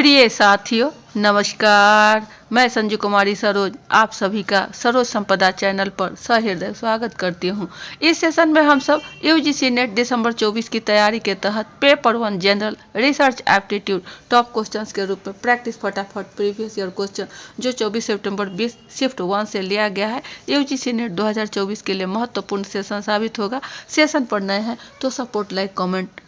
प्रिय साथियों नमस्कार। मैं संजू कुमारी सरोज आप सभी का सरोज संपदा चैनल पर सहृदय स्वागत करती हूँ। इस सेशन में हम सब यूजीसी नेट दिसंबर 24 की तैयारी के तहत paper 1 general research aptitude top questions के रूप में प्रैक्टिस फटाफट प्रीवियस ईयर क्वेश्चन जो 24 सितंबर 20 शिफ्ट 1 से लिया गया है यूजीसी नेट 2024 के लिए महत्वपूर्ण सेशन साबित होगा। सेशन पर नए हैं तो सपोर्ट लाइक कमेंट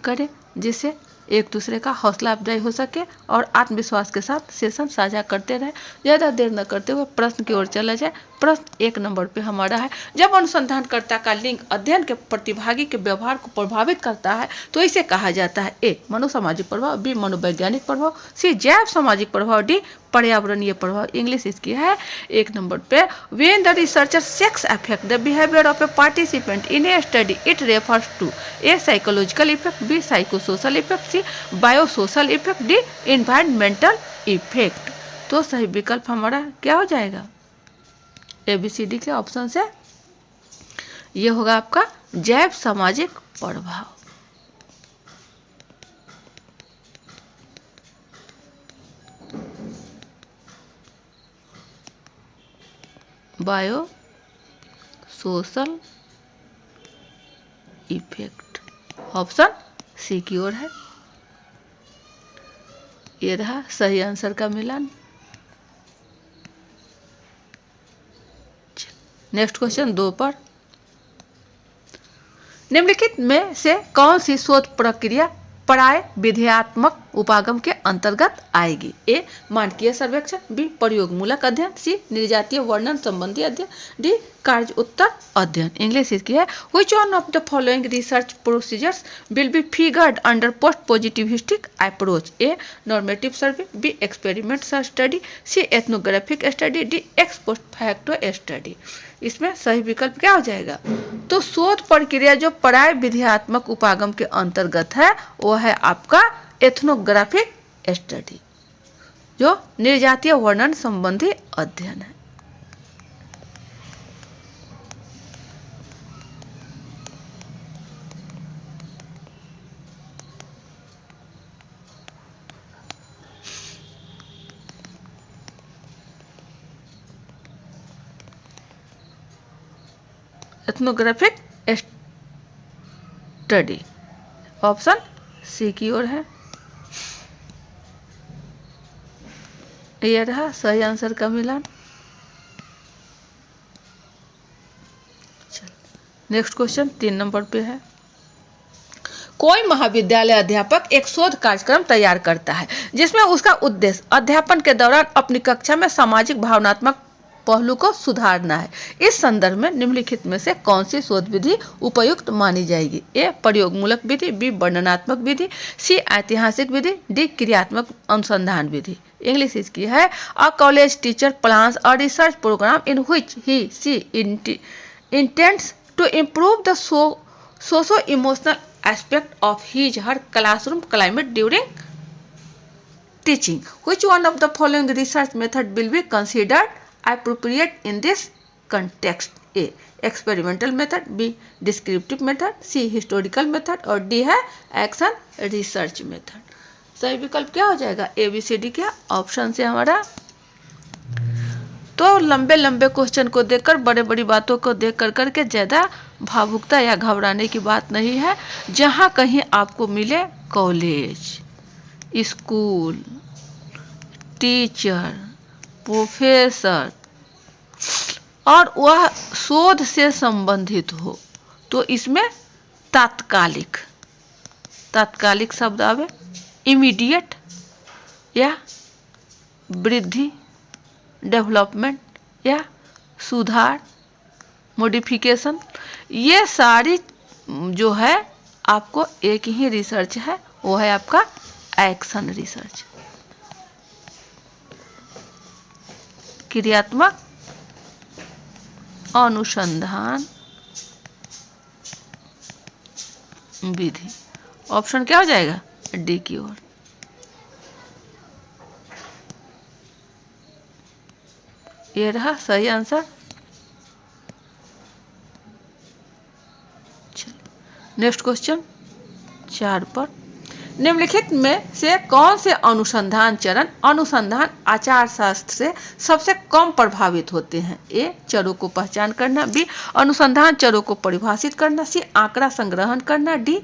करें जिससे एक दूसरे का हौसला अफजाई हो सके और आत्मविश्वास के साथ सेशन साझा करते रहे। ज़्यादा देर न करते हुए प्रश्न की ओर चला जाए। प्रश्न 1 नंबर पे हमारा है, जब अनुसंधानकर्ता का लिंग अध्ययन के प्रतिभागी के व्यवहार को प्रभावित करता है तो इसे कहा जाता है ए मनोसामाजिक प्रभाव, बी मनोवैज्ञानिक प्रभाव, सी जैव सामाजिक प्रभाव, डी पर्यावरणीय प्रभाव। इंग्लिश इसकी है 1 नंबर पे, when the researcher sex affect the behaviour of a participant in a study it refers to A psychological effect, B psychosocial effect, C biosocial effect, D environmental effect. तो सही विकल्प हमारा क्या हो जाएगा? ABCD के ऑप्शन से ये होगा आपका जैव सामाजिक प्रभाव। Bio social effect option C की ओर है। ये रहा सही आंसर का मिलान। नेक्स्ट क्वेश्चन 2 पर, निम्नलिखित में से कौन सी शोध प्रक्रिया पराय विधेयात्मक उपागम के अंतर्गत आएगी? ए मानकीय सर्वेक्षण, बी प्रयोगमूलक अध्ययन, सी निर्जातीय वर्णन संबंधी अध्ययन, डी कार्य उत्तर अध्ययन। इंग्लिश इसकी है, which one of the following research procedures will be figured under post positivistic approach? A normative survey, B experiment study, C ethnographic study, D ex post facto study. इसमें सही विकल्प क्या हो जाएगा? तो शोध प्रक्रिया जो पराय विधेयात्मक उपागम के अंतर्गत है वो है आपका एथनोग्राफिक स्टडी, जो निर्जातीय वर्णन संबंधी अध्ययन है। एथनोग्राफिक स्टडी ऑप्शन सी की ओर है। यह रहा सही आंसर का मिलान। नेक्स्ट क्वेश्चन 3 नंबर पे है, कोई महाविद्यालय अध्यापक एक शोध कार्यक्रम तैयार करता है जिसमें उसका उद्देश्य अध्यापन के दौरान अपनी कक्षा में सामाजिक भावनात्मक पहलू को सुधारना है। इस संदर्भ में निम्नलिखित में से कौन सी शोध विधि उपयुक्त मानी जाएगी? ए प्रयोगमूलक विधि, बी वर्णनात्मक विधि, सी ऐतिहासिक विधि, डी क्रियात्मक अनुसंधान विधि। इंग्लिश इसकी है, a college teacher plans a research program in which he see intends to improve the socio emotional aspect of his her classroom climate during teaching. Which one of the following research method will be considered appropriate in this context? A experimental method, B descriptive method, C historical method और D है action research method। सही विकल्प क्या हो जाएगा? ABCD के option से हमारा। तो लंबे लंबे क्वेश्चन को देखकर, बड़े बड़ी बातों को देख कर करके ज़्यादा भावुकता या घबराने की बात नहीं है। जहाँ कहीं आपको मिले कॉलेज, स्कूल, टीचर, प्रोफेसर और वह शोध से संबंधित हो तो इसमें तात्कालिक शब्द आवे, इमीडिएट या वृद्धि डेवलपमेंट या सुधार मॉडिफिकेशन, ये सारी जो है आपको एक ही रिसर्च है, वो है आपका एक्शन रिसर्च। क्रियात्मक अनुसंधान विधि ऑप्शन क्या हो जाएगा? डी की ओर। ये रहा सही आंसर। नेक्स्ट क्वेश्चन 4 पर, निम्नलिखित में से कौन से अनुसंधान चरण अनुसंधान आचार शास्त्र से सबसे कम प्रभावित होते हैं? ए, चरों को पहचान करना, बी, अनुसंधान चरों को परिभाषित करना, सी, आंकड़ा संग्रहण करना, डी,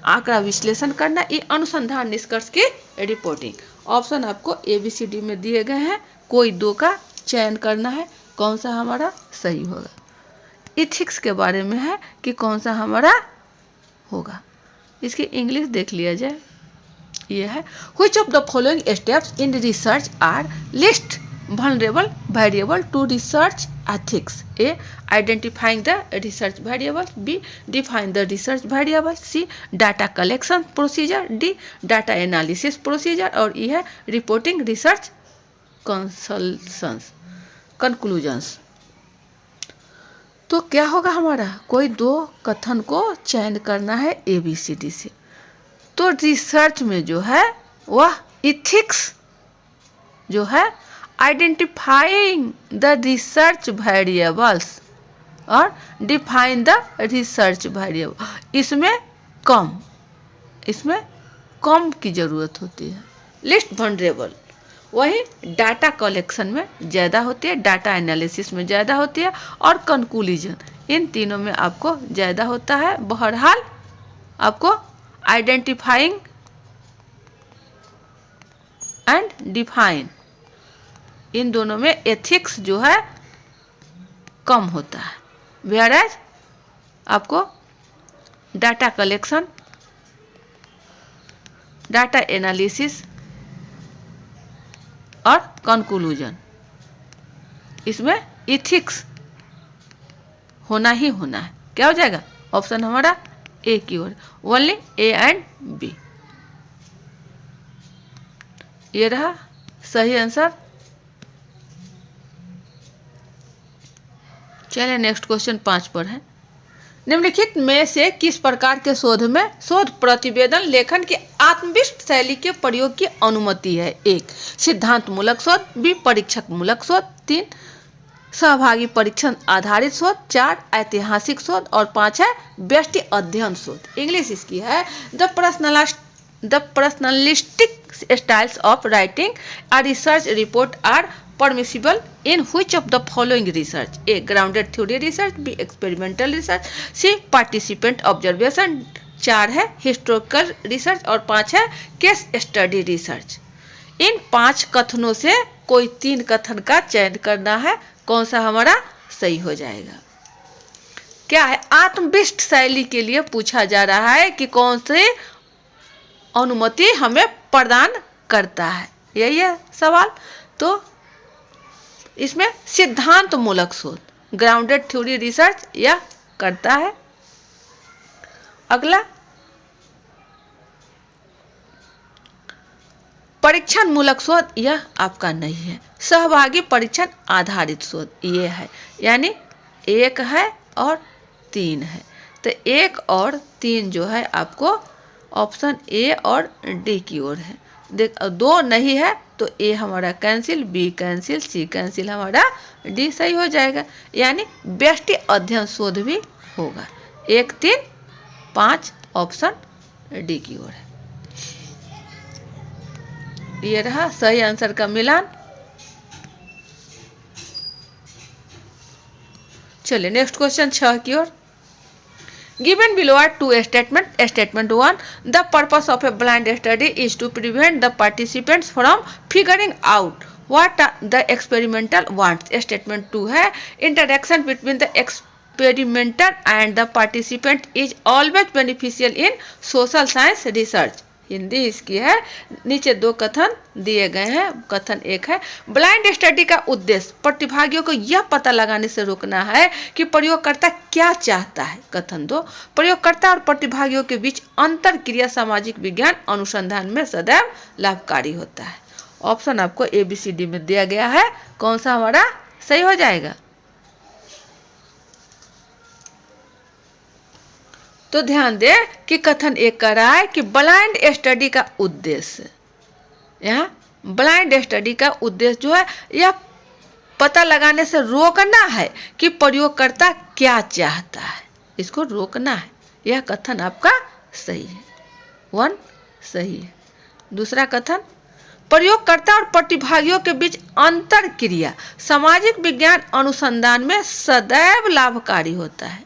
आंकड़ा विश्लेषण करना, ये अनुसंधान निष्कर्ष की रिपोर्टिंग। ऑप्शन आपको ए बी सी डी में दिए गए हैं, कोई दो का चयन करना है, कौन सा हमारा सही होगा। इथिक्स के बारे में है कि कौन सा हमारा होगा। इसकी इंग्लिश देख लिया जाए, ये है which of the following steps in research are list vulnerable variable to research ethics? A, identifying the research variable, B, define the research variable, C, data collection procedure, D, data analysis procedure, और E है reporting research conclusions। तो क्या होगा हमारा? कोई दो कथन को चयन करना है ए बी सी डी से। तो रिसर्च में जो है वह इथिक्स जो है आइडेंटिफाइंग द रिसर्च वेरिएबल्स और डिफाइन द रिसर्च वेरिएबल, इसमें कम की ज़रूरत होती है। लिस्ट वनरेबल वही डाटा कलेक्शन में ज़्यादा होती है, डाटा एनालिसिस में ज़्यादा होती है, और कंक्लूजन इन तीनों में आपको ज़्यादा होता है। बहरहाल आपको आइडेंटिफाइंग एंड डिफाइन इन दोनों में एथिक्स जो है कम होता है, वेयरएज आपको डाटा कलेक्शन, डाटा एनालिसिस और कंक्लूजन इसमें इथिक्स होना ही होना है। क्या हो जाएगा? ऑप्शन हमारा ए की ओर, ओनली ए एंड बी। ये रहा सही आंसर। चलिए नेक्स्ट क्वेश्चन 5 पर है। निम्नलिखित में से किस प्रकार के शोध में शोध प्रतिवेदन लेखन की आत्मविष्ट शैली के प्रयोग की अनुमति है? एक, सिद्धांत मूलक शोध, बी, परीक्षक मूलक शोध, 3, सहभागी परीक्षण आधारित शोध, 4, ऐतिहासिक शोध, और 5 है व्यष्टि अध्ययन शोध। इंग्लिश इसकी है the personalistic styles of writing a research report are permissible in which of the following research? A, grounded theory research, B, experimental research, C, participant observation, 4 है historical research, और 5 है case study research। इन 5 कथनों से कोई 3 कथन का चयन करना है, कौन सा हमारा सही हो जाएगा। क्या है? आत्मविष्ट शैली के लिए पूछा जा रहा है कि कौन सी अनुमति हमें प्रदान करता है, यही है सवाल। तो इसमें सिद्धांत मूलक शोध ग्राउंडेड थ्योरी रिसर्च यह करता है। अगला परीक्षण मूलक शोध यह आपका नहीं है। सहभागी परीक्षण आधारित शोध ये है, यानी 1 है और 3 है। तो 1 और 3 जो है आपको ऑप्शन ए और डी की ओर है। देख 2 नहीं है तो ए हमारा कैंसिल, बी कैंसिल, सी कैंसिल, हमारा डी सही हो जाएगा, यानी व्यष्टि अध्ययन शोध भी होगा। 1, 3, 5 ऑप्शन डी की ओर है। ये रहा सही आंसर का मिलान। चलिए नेक्स्ट क्वेश्चन 6 की ओर। Given below are 2 statements. Statement 1, the purpose of a blind study is to prevent the participants from figuring out what the experimental wants. Statement 2 है, interaction between the experimenter and the participant is always beneficial in social science research. Hindi इसकी है। नीचे 2 कथन दिए गए हैं। कथन 1 है, ब्लाइंड स्टडी का उद्देश्य प्रतिभागियों को यह पता लगाने से रोकना है कि प्रयोगकर्ता क्या चाहता है। कथन 2, प्रयोगकर्ता और प्रतिभागियों के बीच अंतर क्रिया सामाजिक विज्ञान अनुसंधान में सदैव लाभकारी होता है। ऑप्शन आपको ABCD में दिया गया है, कौन सा हमारा सही हो जाएगा। तो ध्यान दे कि कथन 1 कह रहा है कि ब्लाइंड स्टडी का उद्देश्य, यहाँ ब्लाइंड स्टडी का उद्देश्य जो है यह पता लगाने से रोकना है कि प्रयोगकर्ता क्या चाहता है, इसको रोकना है। यह कथन आपका सही है, 1 सही है। दूसरा कथन, प्रयोगकर्ता और प्रतिभागियों के बीच अंतर क्रिया सामाजिक विज्ञान अनुसंधान में सदैव लाभकारी होता है।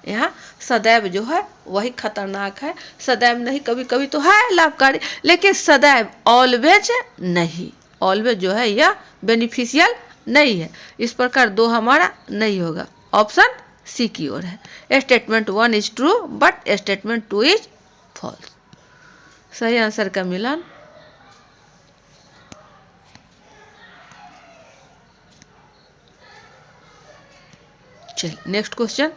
यहाँ सदैव जो है वही खतरनाक है, सदैव नहीं, कभी कभी तो है लाभकारी, लेकिन सदैव ऑलवेज नहीं। ऑलवेज जो है यह बेनिफिशियल नहीं है। इस प्रकार 2 हमारा नहीं होगा, ऑप्शन सी की ओर है। Statement 1 is true but statement 2 is false. सही आंसर का मिलान। चलिए नेक्स्ट क्वेश्चन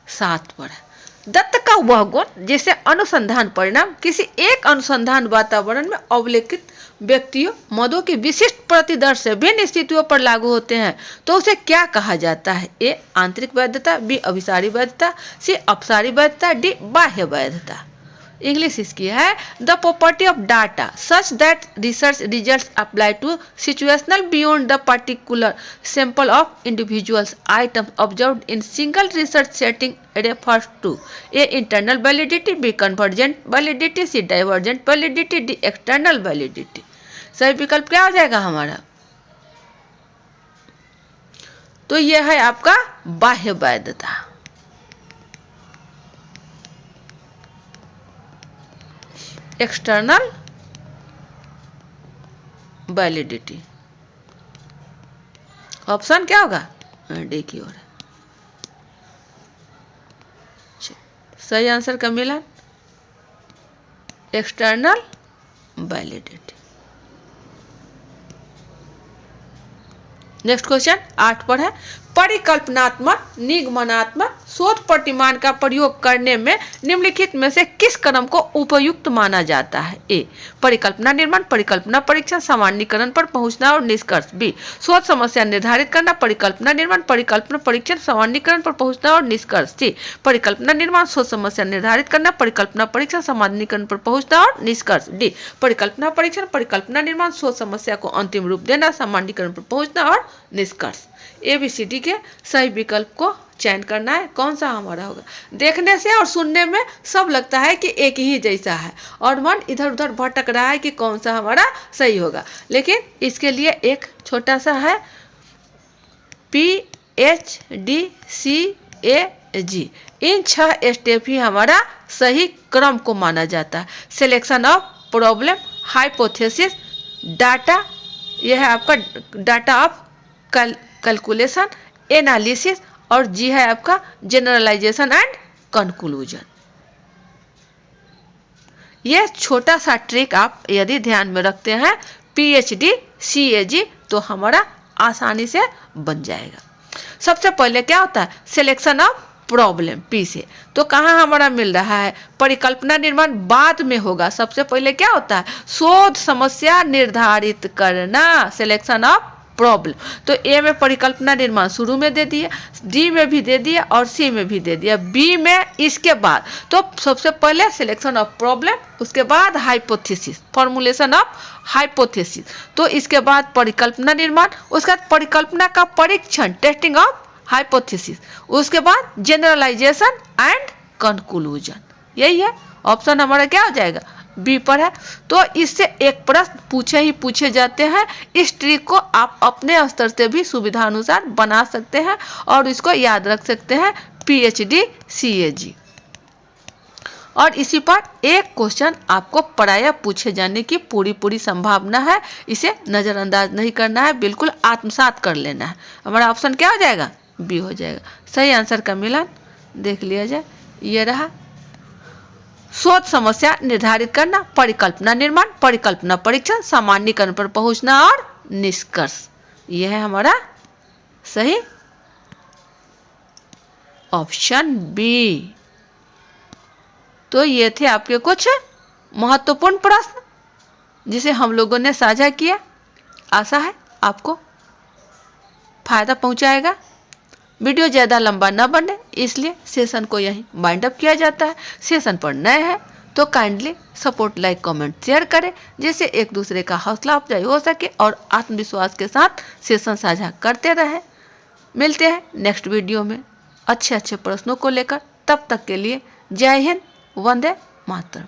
7 पर है। दत्त का वह गुण जिसे अनुसंधान परिणाम किसी एक अनुसंधान वातावरण में अवलोकित व्यक्तियों मदों की विशिष्ट प्रतिदर्श से भिन्न स्थितियों पर लागू होते हैं तो उसे क्या कहा जाता है? ए आंतरिक वैधता, बी अभिसारी वैधता, सी अपसारी वैधता, डी बाह्य वैधता। इंग्लिश इसकी है, the property of data such that research results apply to situational beyond the particular sample of individuals items observed in single research setting refers to A internal validity, B convergent validity, C divergent validity, D external validity. सही विकल्प क्या हो जाएगा हमारा? तो यह है आपका बाह्य वैधता। External validity. ऑप्शन क्या होगा? डी की ओर। सही आंसर का मिला एक्सटर्नल वैलिडिटी। नेक्स्ट क्वेश्चन 8 पर है। परिकल्पनात्मक निगमनात्मक शोध प्रतिमान का प्रयोग करने में निम्नलिखित में से किस क्रम को उपयुक्त माना जाता है? ए परिकल्पना निर्माण, परिकल्पना परीक्षण, सामान्यीकरण पर पहुंचना और निष्कर्ष। बी शोध समस्या निर्धारित करना, परिकल्पना निर्माण, परिकल्पना परीक्षण, सामान्यीकरण पर पहुंचना और निष्कर्ष। सी परिकल्पना निर्माण, शोध समस्या निर्धारित करना, परिकल्पना परीक्षण, सामान्यीकरण पर पहुंचना और निष्कर्ष। डी परिकल्पना परीक्षण, परिकल्पना निर्माण, शोध समस्या को अंतिम रूप देना, सामान्यीकरण पर पहुंचना और निष्कर्ष। ABCD के सही विकल्प को चयन करना है। कौन सा हमारा होगा? देखने से और सुनने में सब लगता है कि एक ही जैसा है और मन इधर उधर भटक रहा है कि कौन सा हमारा सही होगा, लेकिन इसके लिए एक छोटा सा है PHDCAG। इन 6 स्टेप ही हमारा सही क्रम को माना जाता है। Selection of problem, hypothesis, data, यह है आपका डाटा ऑफ कैलकुलेशन, एनालिसिस, और जी है आपका जनरलाइजेशन एंड कंक्लूजन। यह छोटा सा ट्रिक आप यदि ध्यान में रखते हैं PHDCAG तो हमारा आसानी से बन जाएगा। सबसे पहले क्या होता है? सिलेक्शन ऑफ प्रॉब्लम पी से, तो कहाँ हमारा मिल रहा है? परिकल्पना निर्माण बाद में होगा। सबसे पहले क्या होता है? शोध समस्या निर्धारित करना, सिलेक्शन ऑफ प्रॉब्लम। तो ए में परिकल्पना निर्माण शुरू में दे दिया, डी में भी दे दिया और सी में भी दे दिया, बी में इसके बाद। तो सबसे पहले सिलेक्शन ऑफ प्रॉब्लम, उसके बाद हाइपोथेसिस, फॉर्मुलेशन ऑफ हाइपोथेसिस, तो इसके बाद परिकल्पना निर्माण, उसके बाद परिकल्पना का परीक्षण, टेस्टिंग ऑफ हाइपोथेसिस, उसके बाद जनरलाइजेशन एंड कंक्लूजन। यही है ऑप्शन हमारा क्या हो जाएगा? बी पर है। तो इससे एक प्रश्न पूछे ही पूछे जाते हैं। इस ट्रिक को आप अपने स्तर से भी सुविधानुसार बना सकते हैं और इसको याद रख सकते हैं PHDCAG। और इसी पर एक क्वेश्चन आपको प्रायः पूछे जाने की पूरी संभावना है। इसे नज़रअंदाज नहीं करना है, बिल्कुल आत्मसात कर लेना है। हमारा ऑप्शन क्या हो जाएगा? बी हो जाएगा। सही आंसर का मिलान देख लिया जाए, ये रहा। शोध समस्या निर्धारित करना, परिकल्पना निर्माण, परिकल्पना परीक्षण, सामान्यीकरण पर पहुंचना और निष्कर्ष, यह है हमारा सही ऑप्शन बी। तो ये थे आपके कुछ महत्वपूर्ण प्रश्न जिसे हम लोगों ने साझा किया। आशा है आपको फायदा पहुंचाएगा। वीडियो ज़्यादा लंबा न बने इसलिए सेशन को यहीं वाइंड अप किया जाता है। सेशन पर नए हैं तो kindly support, like, comment, share करें जिससे एक दूसरे का हौसला अफजाई हो सके और आत्मविश्वास के साथ सेशन साझा करते रहें। मिलते हैं नेक्स्ट वीडियो में अच्छे प्रश्नों को लेकर। तब तक के लिए जय हिंद, वंदे मातरम।